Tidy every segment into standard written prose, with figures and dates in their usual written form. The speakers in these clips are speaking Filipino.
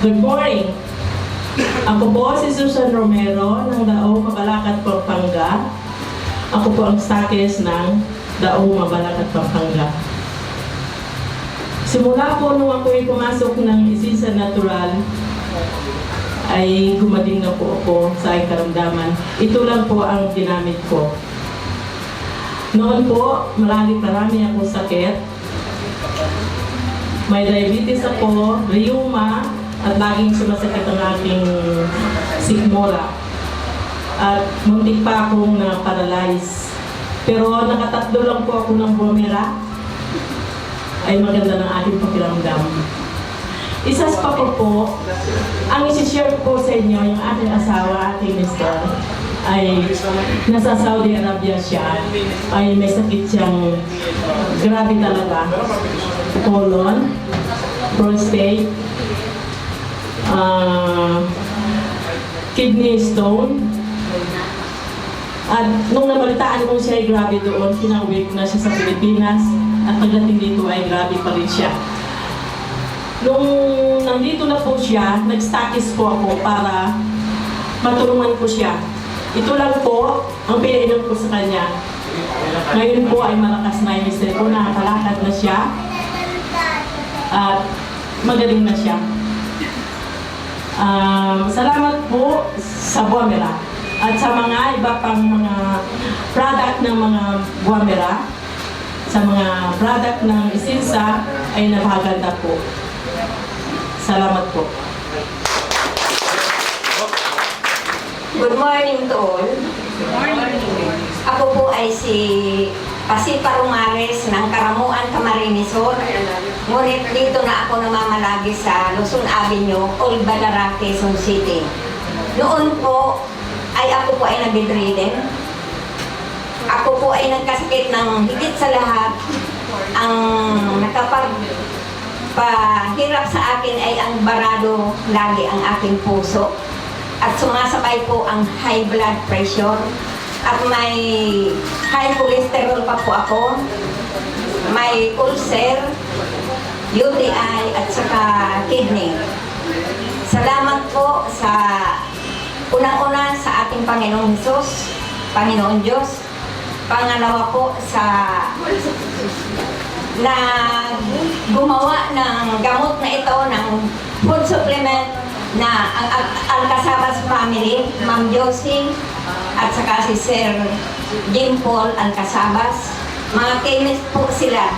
Good morning! Ako po si Susan Romero ng Daong Mabalacat, Pampanga. Ako po ang stakes ng Daong Mabalacat, Pampanga. Simula po nung ako'y pumasok ng Isinsa Natural, ay gumaling na po ako sa aking karamdaman. Ito lang po ang ginamit ko. Noon po, marami akong sakit. May diabetes ako, rheuma, at laging sumasakit ang aking sikmura. At muntik pa akong na-paralyze. Pero nakatatlo lang po ako ng bumira, ay maganda ng aking pakiramdam. Isas pa po, ang isi-share ko sa inyo, yung aking asawa, ating mister, ay nasa Saudi Arabia siya, ay may sakit siyang grabe talaga. Colon, prostate, kidney stone. At nung nabalitaan ko siya ay grabe doon, pinauwi ko na siya sa Pilipinas at pagdating dito ay grabe pa rin siya. Nung nandito na po siya, nag-stakis po ako para matulungan ko siya. Ito lang po ang pinainom ko sa kanya. Ngayon po ay malakas na yung mister ko, nakakalakad na siya at magaling na siya. Salamat po sa Buamera at sa mga iba pang mga product ng mga Buamera, sa mga product ng Isinsa ay napakaganda po. Salamat po. Good morning to all. Good morning. Ako po ay si Pasipa Romales ng Karamuan, Camarines Sur. Ngunit dito na ako namamalagi sa Luzon Avenue, Old Balara, Quezon City. Noon po ay ako po ay nag-bedridden. Ako po ay nagkasakit ng higit sa lahat. Ang nakapagpahirap sa akin ay ang barado lagi ang aking puso. At sumasabay po ang high blood pressure. At may high cholesterol pa po ako. May ulcer, UTI at saka kidney. Salamat po sa unang-una sa ating Panginoong Hesus, Panginoon Diyos. Pangalawa po sa na gumawa ng gamot na ito ng food supplement na ang Alcasabas family, Ma'am Josie at saka si Sir Jim Paul Alcasabas. Mga chemist po sila.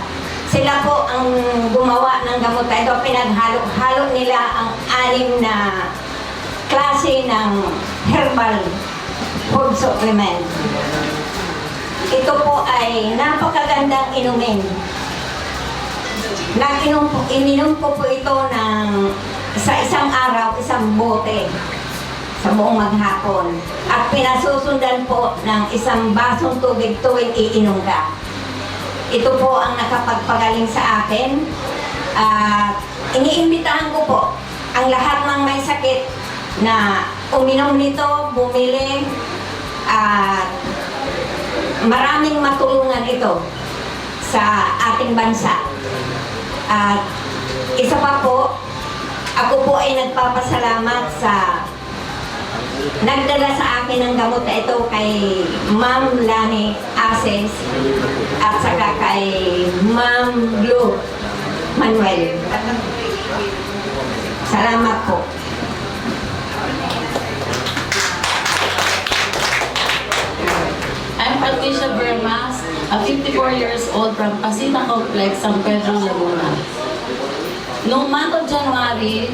Sila po ang gumawa ng gamot na ito. Pinaghalo-halo nila ang 6 na klase ng herbal food supplement. Ito po ay napakagandang inumin. Ininom ko po ito sa isang araw, isang bote sa buong maghapon. At pinasusundan po ng isang basong tubig tuwing iinom ka. Ito po ang nakapagpagaling sa akin. Iniimbitahan ko po ang lahat ng may sakit na uminom nito, bumili, at maraming matulungan ito sa ating bansa. At isa pa po, ako po ay nagpapasalamat sa nagdala sa akin ng gamot na ito kay Ma'am Lani Ases at saka kay Ma'am Glo Manuel. Salamat po. I'm Patricia Bermas, a 54 years old from Pasita Complex, San Pedro, Laguna. Noong month of January,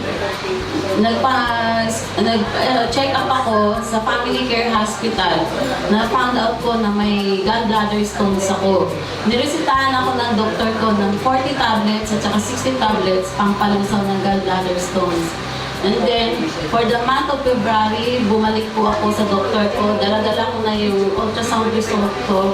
nag-check up ako sa Family Care Hospital. Na-found out ko na may gallbladder stones ako. Niresitahan ako ng doktor ko ng 40 tablets at saka 60 tablets pang palusaw ng gallbladder stones. And then, for the month of February, bumalik po ako sa doktor ko. Dala-dala ko na yung ultrasound result ko.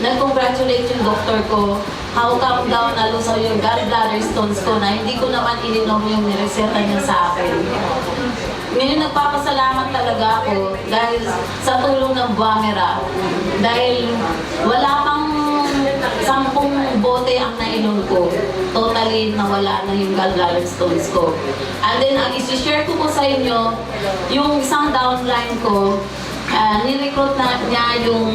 Nag-congratulate yung doktor ko. How come daw nalusaw yung gallbladder stones ko na hindi ko naman ininom yung nireseta niya sa akin. Ngayon nagpapasalamat talaga ako dahil sa tulong ng Buamera. Dahil wala pang 10 bote kasi ang nainom ko, totally nawala na yung gallbladder stones ko. And then, ang isi-share ko po sa inyo, yung isang downline ko, nirecruit na niya yung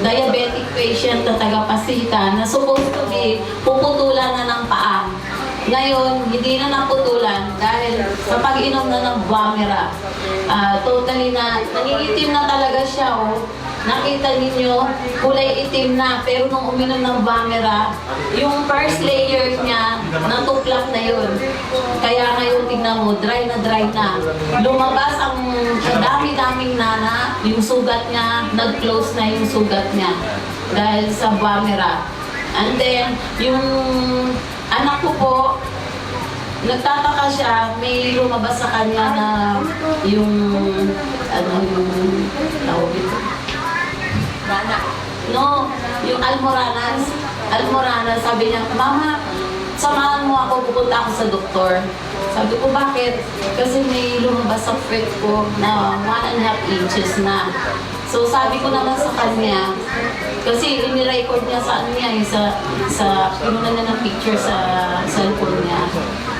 diabetic patient na taga-Pasita na supposed to be puputulan na ng paa. Ngayon, hindi na naputulan dahil sa pag-inom na ng Bumera. Totally na, nangingitim na talaga siya. Oh. Nakita ninyo, kulay itim na. Pero nung uminom ng Bumera, yung first layer niya, natuklap na yun. Kaya ngayon, tingnan mo, dry na. Lumabas ang dami-daming nana, yung sugat niya, nag-close na yung sugat niya dahil sa Bumera. And then, yung anak ko po, nagtataka siya, may lumabas sa kanya na yung, yung tawag ito? No, yung almoranas. Almoranas, sabi niya, Mama, samahan mo ako, pupunta ako sa doktor. Sabi ko, bakit? Kasi may lumabas sa feet ko na 1.5 inches na. So sabi ko naman sa kanya, kasi ini-record niya sa ano niya, pinunan niya ng picture sa cellphone niya.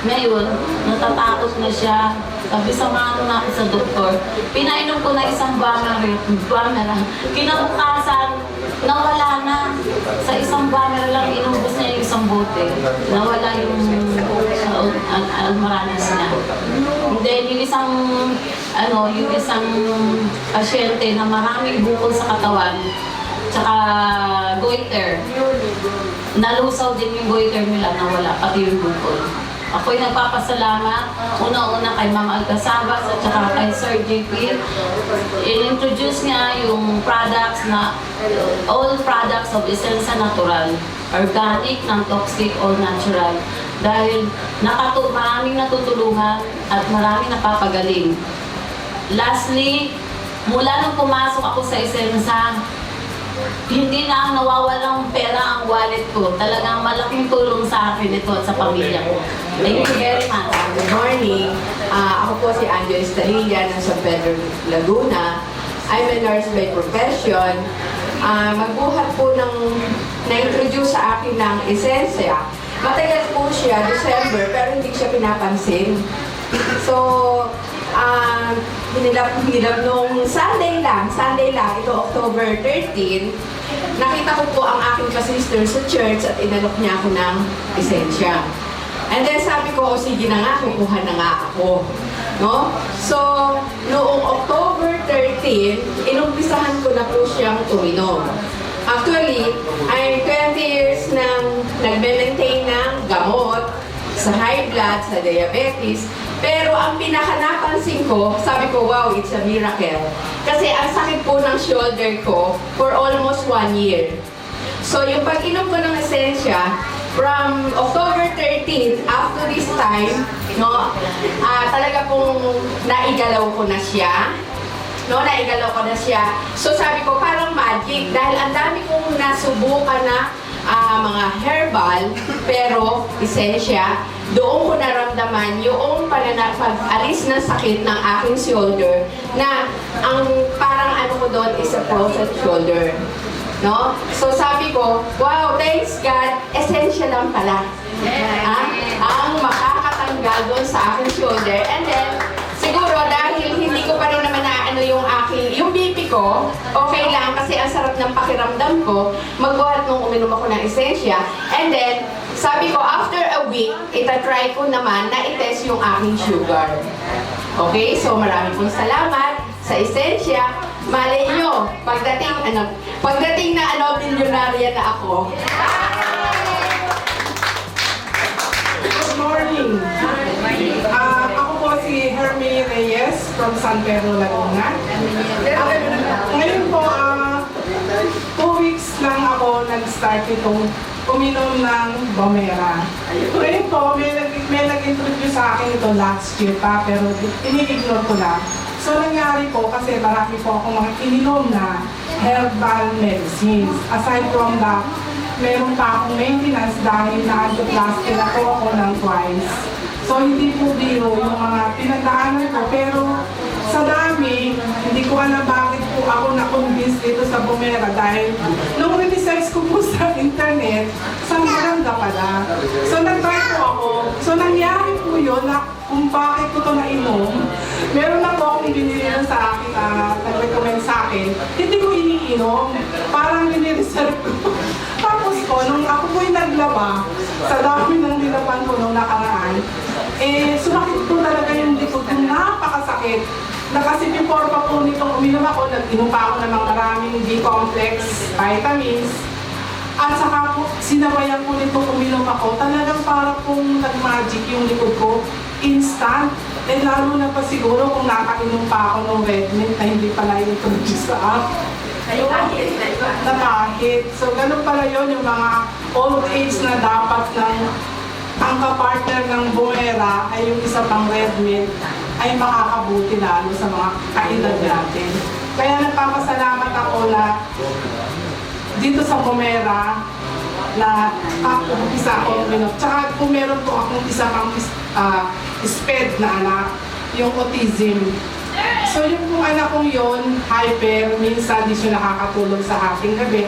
Ngayon, natatakot na siya. Sabi, samahan na ako sa doktor. Pinainom ko na isang Bumera. Kinabukasan, nawala na. Sa isang Bumera lang, inubos niya yung isang bote. Nawala yung almoranas niya. And then, yung isang pasyente na maraming bukol sa katawan, tsaka goiter. Nalusaw din yung goiter nila, nawala, pati yung bukol. Ako'y nagpapasalamat, una-una kay Ma'am Alcasabas at saka kay Sir JP. In-introduce niya yung products na, all products of Essensa Natural, organic, non-toxic, all natural. Dahil maraming natutulungan at maraming napapagaling. Lastly, mula nung pumasok ako sa Essensa, hindi na ang nawawalang pera ang wallet ko. Talagang malaking tulong sa akin ito at sa pamilya ko. Thank you very much. Good morning. Ako po si Angel Estalilla ng San Pedro, Laguna. I'm a nurse by profession. Magbuhat po ng na-introduce sa akin ng Essensia. Matagal po siya, December, pero hindi siya pinapansin. So, hinilap nung Sunday lang, ito October 13, nakita ko po ang aking ka-sister sa church at inalok niya ako ng Essensia. And then sabi ko, sige na nga, kukuha na nga ako. No? So, noong October 13, inumpisahan ko na po siyang uminom. Actually, I'm 20 years nang nagme-maintain ng gamot sa high blood, sa diabetes. Pero ang pinaka-napansin ko, sabi ko, wow, it's a miracle. Kasi ang sakit po ng shoulder ko for almost 1 year. So yung pag-inom ko ng Essensia, from October 13, up to this time, no, talaga pong naigalaw ko na siya. No, naigalaw ko na siya. So sabi ko, parang magic. Dahil ang dami kong nasubukan na mga herbal, pero Essensia, doon ko naramdaman yung pag-alis ng sakit ng aking shoulder na ang parang ano ko doon is a frozen shoulder. No? So sabi ko, wow, thanks God, Essensia lang pala. Ang makakatanggal doon sa aking shoulder. And then, siguro dahil hindi ko pa rin naman naano yung BP ko, okay lang kasi ang sarap ng pakiramdam ko, magbuhat nung uminom ako ng Essensia. And then, sabi ko, after a week, itatry ko naman na itest yung aking sugar. Okay, so marami pong salamat sa Essensia. Malay nyo, pagdating na milyonarya na ako. Good morning. Ako po si Hermie Reyes from San Pedro, Laguna. Ngayon po, 2 weeks lang ako nag-start itong uminom ng Bumera. Ngayon po, may nag-introduce sa akin ito last year pa, pero ini-ignore ko na. So nangyari po, kasi marami po akong mga ininom na herbal medicines. Aside from that, meron pa akong maintenance dahil na-angioplasty na po ako ng twice. So hindi po biro yung mga pinagdaanan ko, pero sa dami, hindi ko alam bakit po ako na-convince dito sa Bumera dahil nung in-research ko po sa internet, sa Miranda pala. So nag-try po ako. So nangyari po yun na kung bakit ko ito nainom, meron na po akong binili na sa akin, nag-recommend sa akin, hindi ko iniinom. Parang nire-reserve ko. Tapos po, nung ako po yung naglaba, sa dami ng nilaban ko nung nakaraan, sumakit po talaga yung likod ko, napakasakit. Na kasi before pa po nitong uminom ako, nag-inom pa ako ng mga maraming B-complex, vitamins. At saka po, sinabayan po nitong uminom ako, talagang para pong nag-magic yung likod ko, instant. Lalo na pa siguro kung nakainom pa ako ng Red Mint na hindi pala i-introduce sa akin. Napahit. So, ganun pala yun yung mga old age na dapat ang kapartner ng Bumera ay yung isa pang Red Mint ay makakabuti lalo sa mga kaedad natin. Kaya nagpapasalamat ako na dito sa Bumera na isa akong minot. Tsaka kung meron po akong isa pang SPED na anak, yung autism. So yung pong anak kong yun, hyper, minsan di siya nakakatulog sa ating gabi,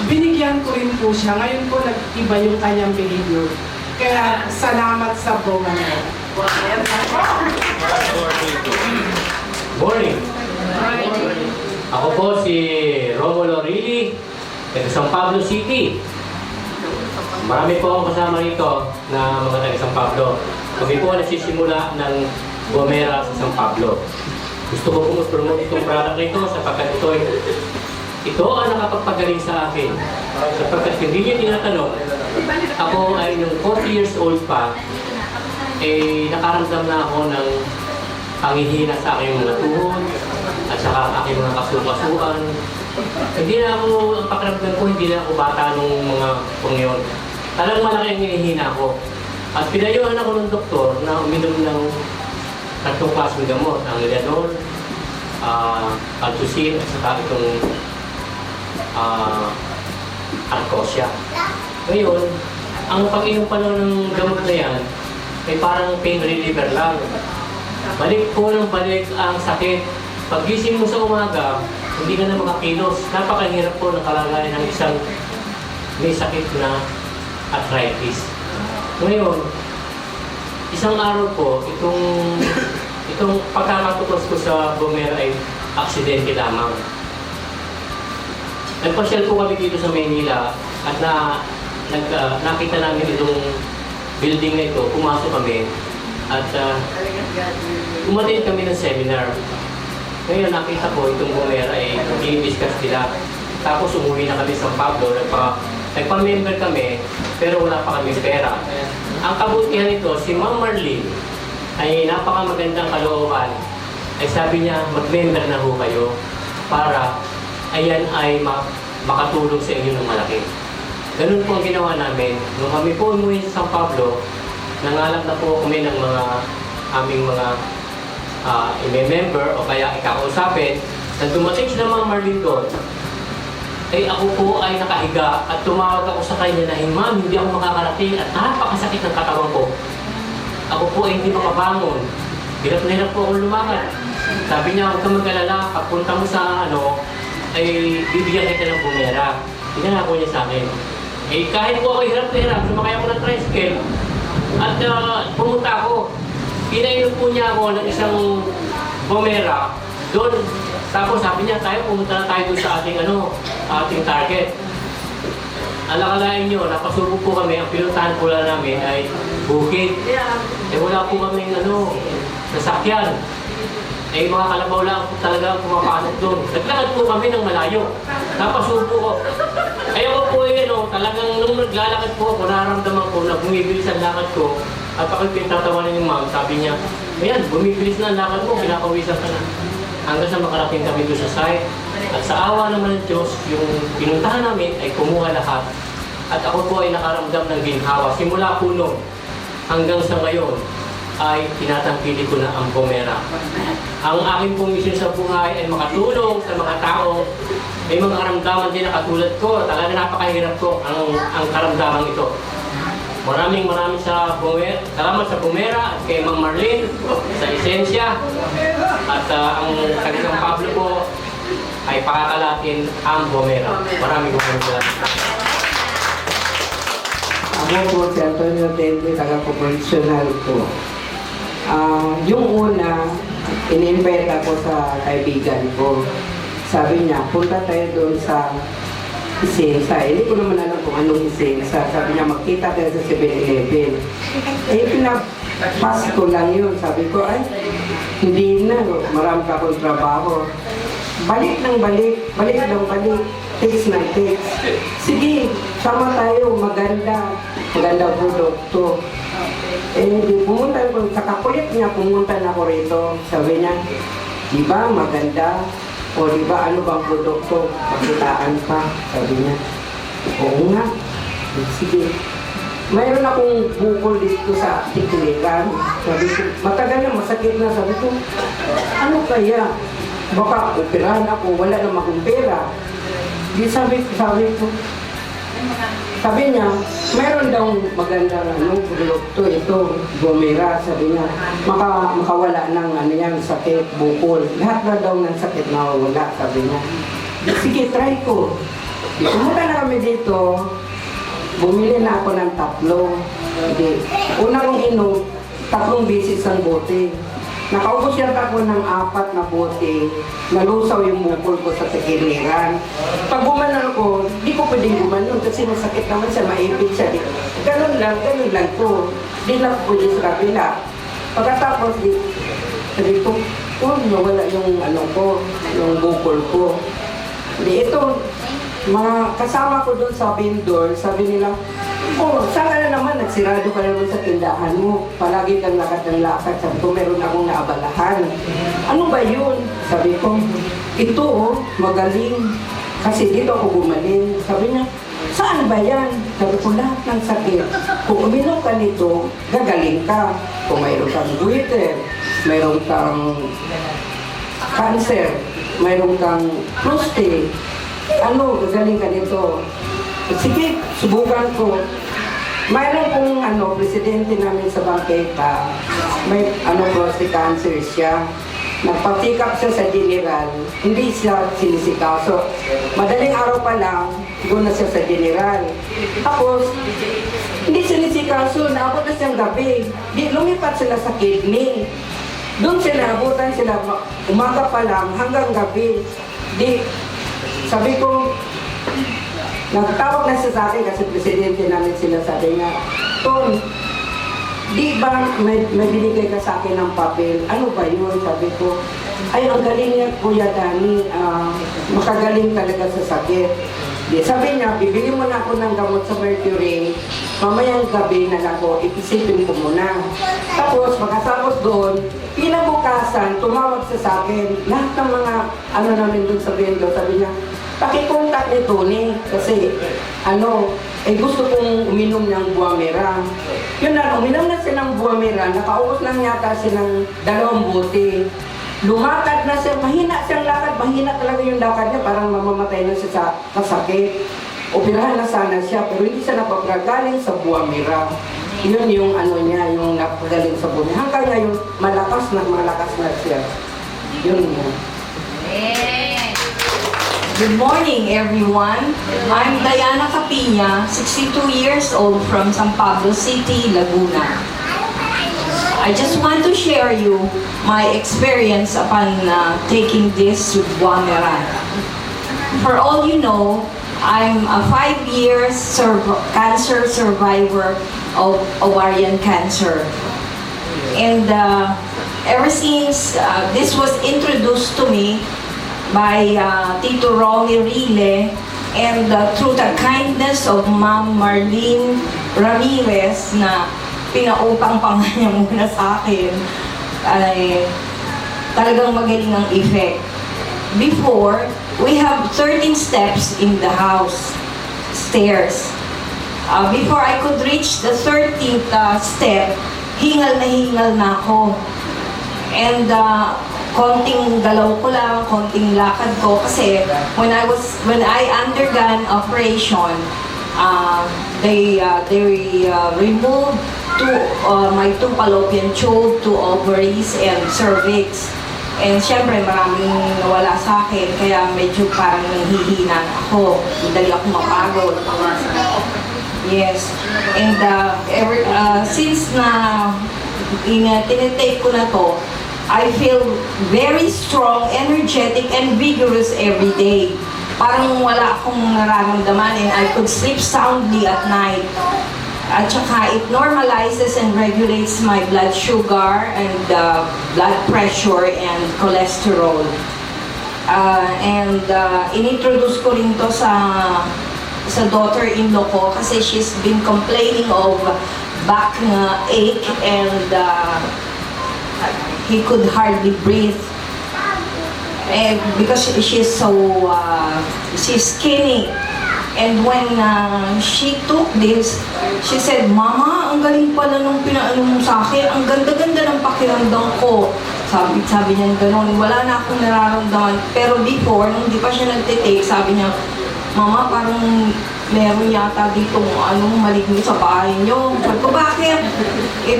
binigyan ko rin po siya. Ngayon po nag-iba yung kanyang behavior. Kaya salamat sa Bumera. Morning. Ako po si Romulo Rili, taga San Pablo City. Marami po akong kasama rito na mga taga San Pablo. Kami po nagsisimula ng Bumera sa San Pablo. Gusto ko po promote itong product na ito sapagkat ito ang nakapagpagaling sa akin. Sapagkat hindi niyo tinatanong, ako ay nung 40 years old pa, nakaramdam na ako ng panghihina sa aking mga tuhod at saka ang aking mga kasukasuan. Hindi na ako, ang pakiramdam ko, hindi na ako bata nung mga pangyon. Talagang malaki ang hinihina ko. At pinayuhan ako ng doktor na uminom ng tatlong klaseng gamot, ang Liadol, Altusin, at saka itong Arcosia. Ngayon, ang pag-inom pa ng gamot na yan, ay parang pain reliever lang. Balik po ng balik ang sakit. Pag-gising mo sa umaga, hindi ka na makakilos. Napakahirap po ng kalagayan ng isang may sakit na arthritis. Ngayon, isang araw po, itong pagkakatukos ko sa Bumera ay aksidente lamang. Nagpasyal po kami dito sa Maynila at nakita namin itong building na ito, pumasok kami at umatin kami ng seminar. Ngayon nakita ko itong Bumera ay i-discuss nila. Tapos umuwi na kami sa San Pablo, nagpa-member kami pero wala pa kami pera. Ang kabutihan nito, si Ma'am Marlene ay napakamagandang kalooban. Ay sabi niya, mag-member na ho kayo para ayan ay makatulong sa inyo ng malaki. Ganun po ang ginawa namin. Nung kami po umuwi sa San Pablo, nangalap na po kami ng mga aming mga i-member o kaya ikakausapin. Nang dumating sila Ma'am Marlene doon, ay ako po ay nakahiga at tumawag ako sa kanya na, Ma'am, hindi ako makakarating at napakasakit ng katawan ko. Ako po ay hindi makabangon. Hirap na hirap po akong lumakad. Sabi niya, huwag kang mag-alala, pagpunta mo sa ay bibigyan kita ng Bumera. Pinangako niya sa akin. Kahit po ako hirap na hirap, sumakay ako ng tricycle at pumunta ako. Pinainom po niya ako ng isang Bumera doon. Tapos sabi niya, pumunta na tayo doon sa ating target. Alakalain nyo, napasubo po kami, ang pinuntahan po lang namin ay bukid. Wala po kaming sasakyan. Mga kalabaw lang talaga ang pumapasok doon. Naglakad po kami ng malayo. Napasubo ko. Ako po talagang nung naglalakad po ako, nararamdaman ko na bumibilis ang lakad ko. At ako pinatatawanan yung ma'am, sabi niya, ayan, bumibilis na ang lakad mo, pinapawisan ka na. Hanggang sa makarating kami doon sa site. At sa awa naman ng Diyos, yung pinuntahan namin ay kumuha lahat. At ako po ay nakaramdam ng ginhawa. Simula po noon hanggang sa ngayon ay tinatangkili ko na ang Bumera. Ang aking pong mission sa buhay ay makatulong sa mga tao. May mga karamdaman din na katulad ko. Talaga napakahirap ko ang karamdaman ito. Maraming sa Bumera, salamat sa Bumera at kay Ma'am Marlene sa Esensya at ang taga San Pablo po ay pakakalatin ang Bomera. Maraming salamat. Ako po si Antonio Tende, taga-proportional po. Yung una, in-invite ako sa kaibigan ko. Sabi niya, punta tayo doon sa Isensa. Hindi ko naman alam kung anong Isensa. Sabi niya, magkita tayo sa 7-Eleven. Pinag-pass ko lang yun. Sabi ko, ay, hindi na. Marami pa akong trabaho. Balik ng balik. Balik ng balik. Text ng text. Sige, sama tayo. Maganda. Maganda produkto. Pumunta ko, sa kakulit niya, pumunta na ako rito. Sabi niya, di ba maganda? O di ba ano bang produkto? Pakitaan pa. Sabi niya, oo nga. Sige. Mayroon akong bukol dito sa tiklikan. Sabi ko, matagal na, masakit na. Sabi ko, ano kaya? Baka operahan ako, wala na akong pera. Di sabi niya, mayroon daw maganda produkto ito, Bomera, sabi niya, makawala ng yan, sakit, bukol. Lahat na daw ng sakit na wala, sabi niya. Sige, try ko. Pumunta na kami dito, bumili na ako ng 3. Una kong inom, 3 beses ang bote. Nakaubos yata ako ng 4 na bote, nalusaw yung bukol ko sa tikiliran. Pag gumanon ko, di ko pwedeng gumanon kasi masakit naman siya, maipit siya. Ganun lang to. Di lang ko pwede sa kabila. Pagkatapos, sabi ko, nawala yung yung bukol ko. Ito, mga kasama ko doon sa vendor, sabi nila, saan ka na naman? Nagsirado ka naman sa tindahan mo. Palagi kang lakad ng lakad. Sabi ko, meron akong naabalahan. Ano ba yun? Sabi ko, ito magaling. Kasi dito ako gumaling. Sabi niya, saan ba yan? Sabi ko, lahat ng sakit. Kung uminom ka nito, gagaling ka. Kung mayroon kang goiter, mayroon kang cancer, mayroon kang prostate, gagaling ka nito. Sige, subukan ko. Mayroon pong presidente namin sa bangketa, may prostate cancer siya. Nagpa-check-up siya sa general, hindi siya sinisikaso. Madaling araw pa lang, doon na siya sa general. Tapos, hindi sinisikaso, naabot na siyang gabi. Di, lumipat sila sa kidney. Doon sila, abutan sila, umaga pa lang hanggang gabi. Di, sabi ko, nagtawag na siya sa akin kasi presidente namin sila, sabi niya, Ton, di ba may binigay ka sa akin ng papel? Ano ba yun? Sabi ko, ay ang galing niya Kuya Dani, makagaling talaga sa sakit. Di, sabi niya, bibili mo na ako ng gamot sa Mercury, mamayang gabi na lang ako, ipisipin ko muna. Tapos, pagkatapos doon, pinabukasan, tumawag siya sa akin, lahat ng mga namin doon sa vendor, sabi niya, pakikontak ni Tony kasi gusto kong uminom ng Bomera. Yun na, uminom na siya ng Bomera, nakaubos lang yata siya ng 2 bote. Lumakad na siya, mahina siyang lakad, mahina talaga yung lakad niya, parang mamamatay na siya sa kasakit. Operahan na sana siya, pero hindi siya napagagaling sa Bomera. Yun yung niya, yung napagaling sa Bomera. Hanggang ngayon, malakas na siya. Yun mo. Good morning, everyone. I'm Diana Capina, 62 years old from San Pablo City, Laguna. I just want to share you my experience upon taking this Bomera. For all you know, I'm a 5 years cancer survivor of ovarian cancer. And ever since this was introduced to me by Tito Romy Rile, and through the kindness of Ma'am Marlene Ramirez na pinaupang niya muna sa akin, ay talagang magaling ang effect. Before, we have 13 steps in the house, stairs. Before I could reach the 13th step, hingal na ako. And konting galaw ko lang, konting lakad ko kasi when I undergone operation, they removed my 2 fallopian tube, 2 ovaries and cervix. And syempre, maraming nawala sa akin, kaya medyo parang nanghihina ako. Madali ako mapagod. Yes. And since na tinitake ko na to, I feel very strong, energetic, and vigorous every day. Parang wala akong nararamdaman and I could sleep soundly at night. At saka it normalizes and regulates my blood sugar and blood pressure and cholesterol. Inintroduce ko rin to sa daughter-in-law ko kasi she's been complaining of back ache and he could hardly breathe. And because she's skinny. And when she took this, she said, "Mama, ang galing pala nung pinaano mo sa akin. Ang ganda-ganda ng pakiramdam ko." Sabi niya gano'n. Wala na akong nararamdaman. Pero before, nung di pa siya nagtitake, sabi niya, "Mama, parang meron yata dito maligno sa bahay niyo." Sabi ko, "Bakit?"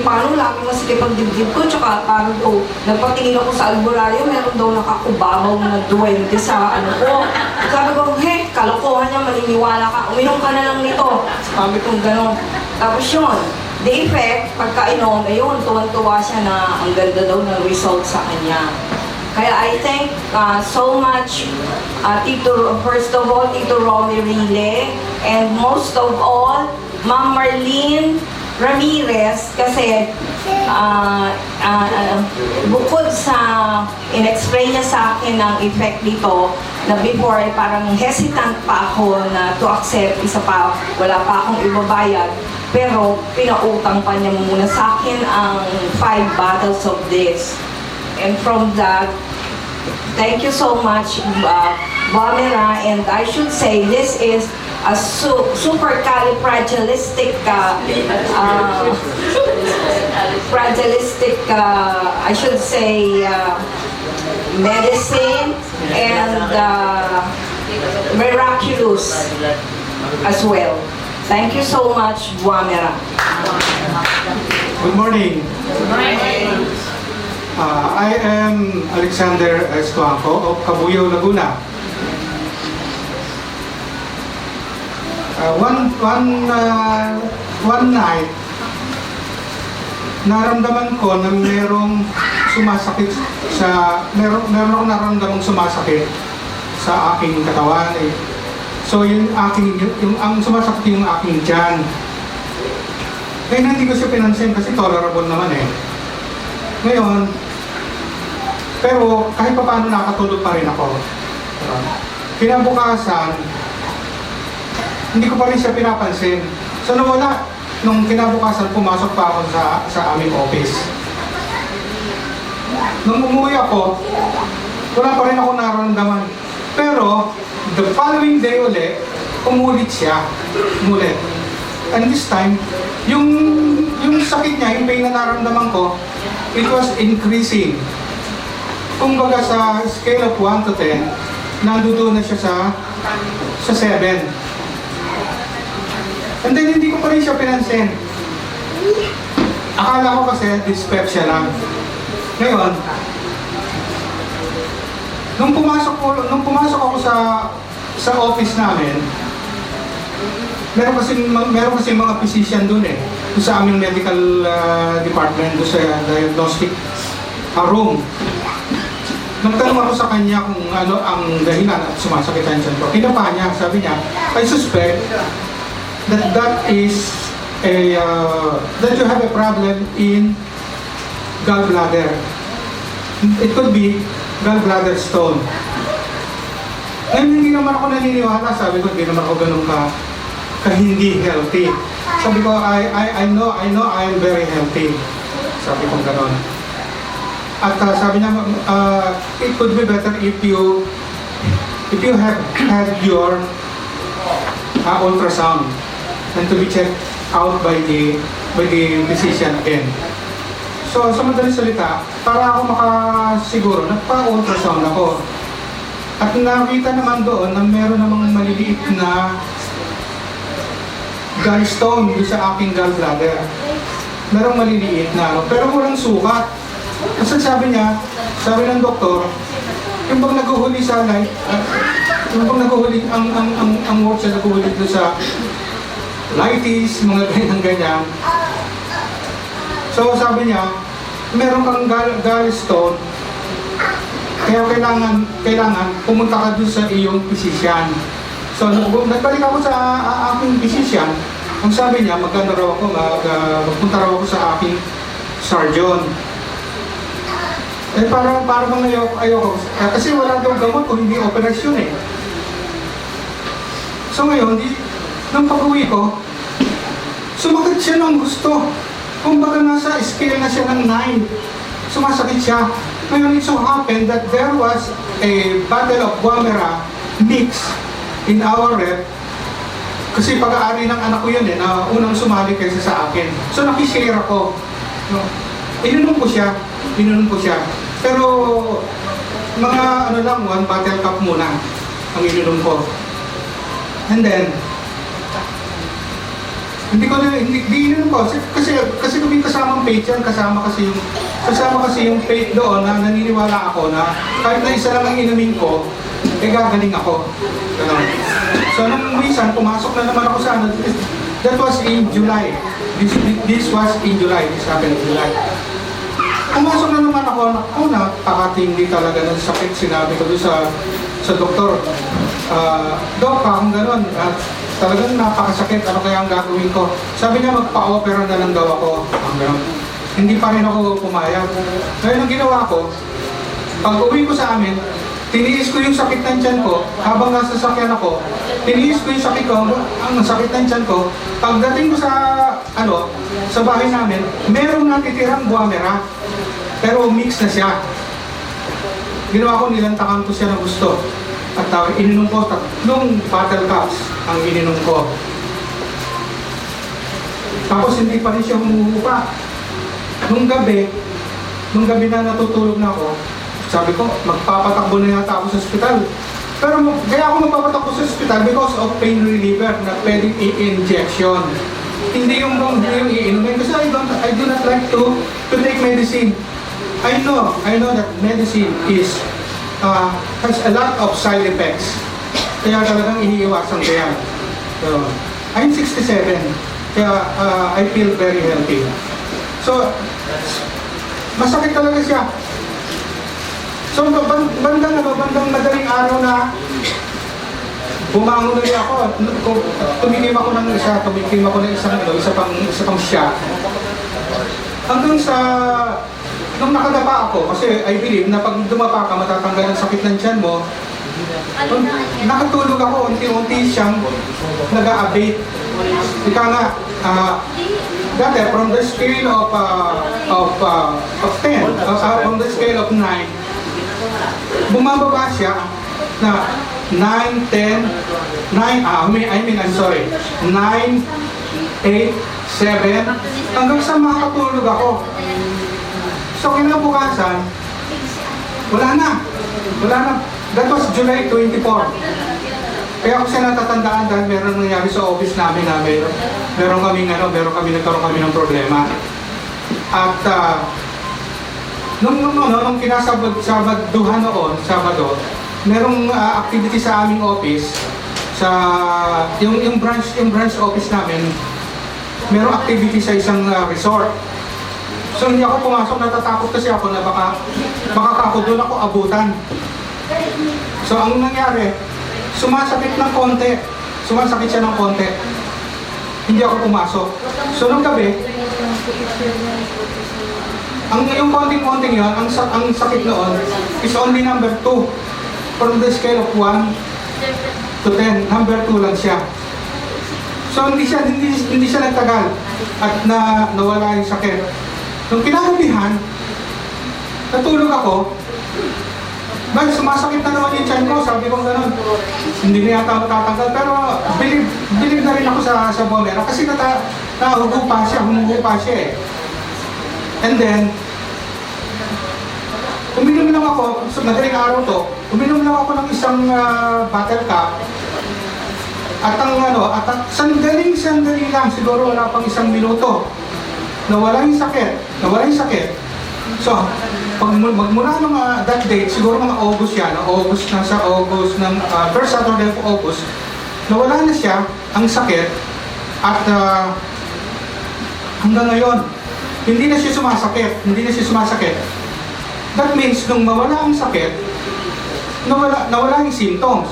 Paano lagi masikip ang dibdib ko, tsaka parang to, nagpatingin ako sa albularyo, meron daw nakakubabaw na duwende sa ko. Sabi ko, kalokohan niya, maniniwala ka, uminom ka na lang nito. Sabi ko, gano'n. Tapos yun, the effect, pagkainom, ayun, tuwan-tuwa siya na ang ganda daw ng result sa kanya. Kaya I thank so much first of all, Tito Romy Rile, and most of all, Ma'am Marlene Ramirez, kasi bukod sa in-explain niya sa akin ang effect nito, na before ay parang hesitant pa ako na to accept, isa pa, wala pa akong ibabayad, pero pinautang pa niya muna sa akin ang 5 bottles of this. And from that, thank you so much, Bamera, and I should say this is a supercalifragilistic I should say medicine and miraculous as well. Thank you so much, Bamera. Good morning. I am Alexander Estuanco of Cabuyao, Laguna. One night, naramdaman ko na merong sumasakit meron akong naramdamang sumasakit sa aking katawan. So ang sumasakit yung aking tiyan. Kaya hindi ko siya pinansin kasi tolerable naman eh. Ngayon, pero kahit pa paano nakatulog pa rin ako. Kinabukasan, hindi ko pa rin siya pinapansin. So nawala. Nung kinabukasan, pumasok pa ako sa aming office. Nung umuwi ako, wala pa rin ako nararamdaman. Pero, the following day ulit, umulit siya. Umulit. And this time, yung sakit niya, yung pain na nararamdaman ko, it was increasing. Kumbaga sa scale of 1 to 10, nandoon na siya sa 7. And then hindi ko pa rin siya pinansin. Akala ko kasi dyspepsia lang. Ngayon, nung pumasok ako sa office namin, meron kasi mga physician doon eh. Doon sa aming medical department, doon sa diagnostic room. Nagtanong ako sa kanya kung ano ang dahilan at sumasakitan siya ko. Kinapa niya, sabi niya, I suspect that is that you have a problem in gallbladder. It could be gallbladder stone. Ngayon hindi naman ako naniniwala, sabi ko hindi naman ako ganun ka hindi healthy. Sabi ko I know I am very healthy. Sabi ko gano'n. At sabi niya it could be better if you have had your ultrasound and to be checked out by the physician again. So, sa madaling salita, para ako makasiguro, nagpa-ultrasound ako. At nakita naman doon na meron namang maliliit na gallstone sa aking gallbladder. Merong maliliit na, pero walang sukat. Kasi sabi ng doktor, yung bang naguhuli sa light, yung bang naguhuli, ang word siya naguhuli doon sa lighties, mga ganyan-ganyan. So sabi niya, meron kang gallstone, kaya kailangan pumunta ka doon sa iyong physician. So nagbalik ako sa aking physician, ang sabi niya, magpunta raw ako sa aking surgeon. Eh parang ayoko. Kasi wala daw gamot kung hindi operasyon eh. So ngayon, nung pag-uwi ko, sumakit siya ng gusto. Kumbaga nasa scale na siya ng 9. Sumasakit siya. Ngayon, it so happened that there was a bottle of Guamera mix in our rep. Kasi pag-aari ng anak ko yun na unang sumali kaysa sa akin. So nakishare ako. No? Ininom ko siya. Pero mga lang, 1 bottle cup muna ang ininom ko. And then, hindi ininom ko kasi kung kasamang page yan, kasama kasi yung page doon na naniniwala ako na kahit na isa lang ang inumin ko, gagaling ako. Ganun. So nung minsan, pumasok na naman ako sa that was in July. This was in July. This happened in July. Pumasok na naman ako, nakakatindi talaga ng sakit. Sinabi ko doon sa doktor, Dok, kung gano'n, talagang napakasakit, ano kaya ang gagawin ko? Sabi niya, magpa-opera na lang daw ako. Hindi pa rin ako pumayag. Ngayon ang ginawa ko, pag uwi ko sa amin, tiniis ko yung sakit ng tiyan ko, habang nasa sakyan ako, tiniis ko yung sakit ko, ang sakit ng tiyan ko. Pagdating ko sa bahay namin, merong natitirang Guamera, pero mix na siya. Ginawa ko, nilantakan ko siya ng gusto. At ininom ko, 3 bottle cups ang ininom ko. Tapos hindi pa rin siya humuhupa. Nung gabi na natutulog na ako, sabi ko, magpapatakbo na yata ako sa ospital. Pero kaya ako magpapatakbo sa ospital because of pain reliever na pwedeng i-injection. Hindi yung iinumin kasi I do not like to take medicine. I know that medicine has a lot of side effects. Kaya talagang iniiwasan ko yan. So, I'm 67. Kaya I feel very healthy. So, masakit talaga siya. So, bandang madaling araw na bumangon ulit ako. Tumikim ako ng isa pang shot. Hanggang sa nung nakadapa ako, kasi I believe na pag dumapa ka, matatanggal ang sakit ng tiyan mo. Nakatulog ako, unti-unti siyang nag-a-abate. Ika nga, dati from the scale of 10, from the scale of 9, bumababa siya na 9, 10, 9, I'm sorry, 9, 8, 7, hanggang sa makatulog ako. So kinabukasan, wala na. That was July 24. Kaya ako siya natatandaan dahil meron nangyari sa office namin na meron kami nagkaroon kami ng problema. At nung kinasabaduhan noon, Sabado, merong activity sa aming office, sa yung branch office namin, merong activity sa isang resort. So hindi ako pumasok, natatakot kasi ako na baka ako doon ako abutan. So ang nangyari, sumasakit siya ng konti. Hindi ako pumasok. So nung gabi, yung konting-konting yun, ang sakit noon is only number 2. From the scale of 1 to 10, number 2 lang siya. So hindi siya nagtagal at nawala yung sakit. Nung kinagabihan, natulog ako, dahil sumasakit na naman yung tiyan ko, sabi ko gano'n, hindi na yata matatanggal, pero believe na rin ako sa Guamera kasi humuhupa siya eh. And then, uminom lang ako, madaling araw to, uminom lang ako ng isang bottle cup, at sandali lang, siguro wala pang 1 minuto, nawala yung sakit. So, magmula ng that date, siguro mga August yan, August na sa August, ng first Saturday of August, nawala na siya, ang sakit, at hanggang ngayon, hindi na siya sumasakit. That means, nung mawala ang sakit, nawala yung symptoms.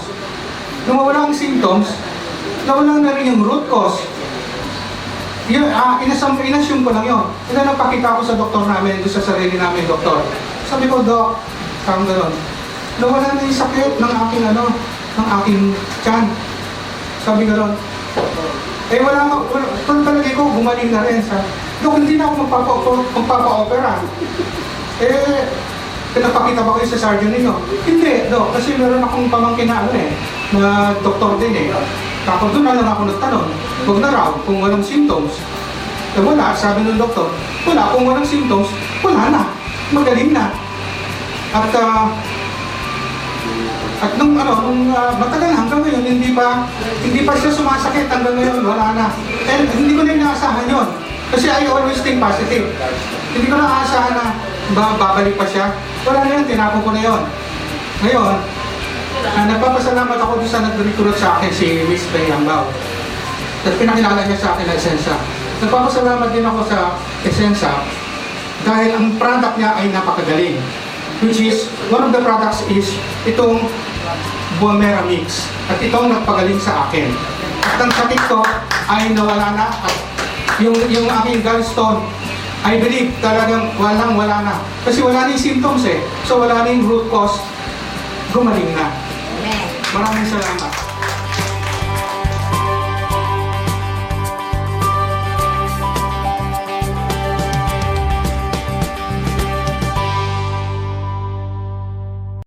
Nung mawala ang symptoms, nawala na rin yung root cause. Yun, inassume ko lang yun. Kaya napakita ko sa doktor namin, doon sa sarili namin, doktor. Sabi ko, Dok, parang gano'n, nawala na yung sakit ng aking tiyan. Sabi gano'n. Palagi ko, gumaling na rin. Dok, hindi na ako magpapa-opera. Pinapakita ba kayo sa surgeon ninyo? Hindi, Dok, kasi meron akong pamangkin na na doktor din Tapos doon na lang ako nagtanong, huwag na raw kung walang symptoms. Wala, sabi ng doktor, wala, kung walang symptoms, wala na, magaling na. At nung matagal hanggang ngayon, hindi pa siya sumasakit hanggang ngayon, wala na. And hindi ko na inaasahan yun. Kasi I always think positive. Hindi ko na aasahan na babalik pa siya. Wala na yun, tinapon ko na yun. Ngayon, nagpapasalamat ako doon sa nag-recruit sa akin, si Miss Bay Yambao. Tapos pinakilala niya sa akin na Essensa. Nagpapasalamat din ako sa Essensa dahil ang product niya ay napakagaling. Which is, one of the products is itong Bomera Mix. At itong nagpagaling sa akin. At ang sakit ko ay nawala na. At yung aking gallstone, I believe talagang wala na. Kasi wala na yung symptoms So wala na yung root cause, gumaling na. Maraming salamat.